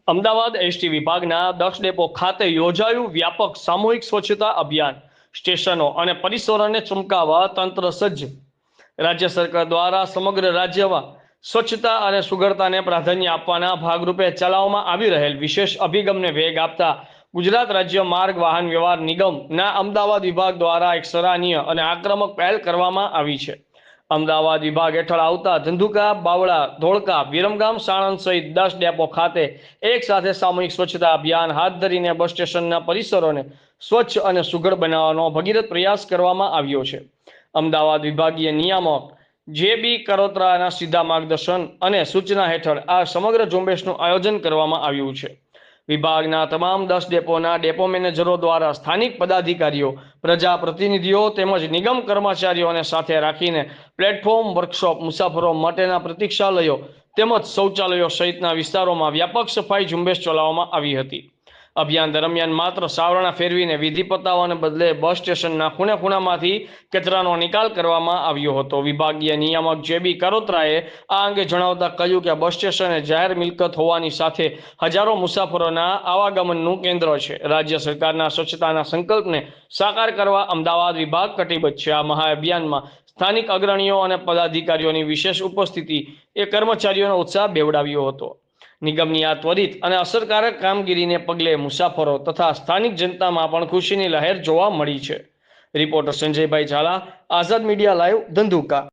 Ahmedabad ST વિભાગના 10 depot ખાતે યોજાયું વ્યાપક સામૂહિક સ્વચ્છતા અભિયાન। સ્ટેશનો અને પરિસરોને ચમકાવવા તંત્ર સજ્જ। રાજ્ય સરકાર દ્વારા સમગ્ર રાજ્યમાં સ્વચ્છતા અને સુઘડતાને પ્રાધાન્ય આપવાના ભાગરૂપે ચલાવવામાં આવી રહેલ વિશેષ અભિગમને વેગ આપતા ગુજરાત રાજ્ય માર્ગ વાહન વ્યવહાર નિગમના અમદાવાદ વિભાગ દ્વારા એક સરાહનીય અને આક્રમક પહેલ કરવામાં આવી છે। અમદાવાદ વિભાગ હેઠળ આવતા ધંધુકા, બાવળા, ધોળકા, વિરમગામ, સાણંદ સહિત 10 ડેપો ખાતે એક સાથે સામૂહિક સ્વચ્છતા અભિયાન હાથ ધરીને બસ સ્ટેશનના પરિસરોને સ્વચ્છ અને સુઘડ બનાવવાનો ભગીરથ પ્રયાસ કરવામાં આવ્યો છે। અમદાવાદ વિભાગીય નિયામક જે.બી. કરોત્રાના સીધા માર્ગદર્શન અને સૂચના હેઠળ આ સમગ્ર ઝુંબેશનું આયોજન કરવામાં આવ્યું છે। વિભાગના તમામ 10 ડેપોના ડેપો મેનેજરો દ્વારા સ્થાનિક પદાધિકારીઓ, પ્રજાપ્રતિનિધિઓ તેમજ નિગમ કર્મચારીઓને સાથે રાખીને પ્લેટફોર્મ, વર્કશોપ, મુસાફરો માટેના પ્રતીક્ષાલયો તેમજ શૌચાલયો સહિતના વિસ્તારોમાં વ્યાપક સફાઈ ઝુંબેશ ચલાવવામાં આવી હતી। અભિયાન દરમિયાન માત્ર સાવરણા ફેરવીને વિધિ પતાવવાને બદલે બસ સ્ટેશનના ખૂણે ખૂણામાંથી કચરાનો નિકાલ કરવામાં આવ્યો હતો। વિભાગીય નિયામક જે.બી. કરોત્રાએ આ અંગે જણાવતા કહ્યું કે બસ સ્ટેશન એ જાહેર મિલકત હોવાની સાથે હજારો મુસાફરોના આવાગમનનું કેન્દ્ર છે। રાજ્ય સરકારના સ્વચ્છતાના સંકલ્પને સાકાર કરવા અમદાવાદ વિભાગ કટિબદ્ધ છે। આ મહાઅભિયાનમાં સ્થાનિક અગ્રણીઓ અને પદાધિકારીઓની વિશેષ ઉપસ્થિતિ એ કર્મચારીઓનો ઉત્સાહ બેવડાવ્યો હતો। નિગમની આ ત્વરિત અને અસરકારક કામગીરીને પગલે મુસાફરો તથા સ્થાનિક જનતામાં પણ ખુશીની લહેર જોવા મળી છે। રિપોર્ટર સંજયભાઈ ઝાલા, આઝાદ મીડિયા લાઈવ, ધંધુકા।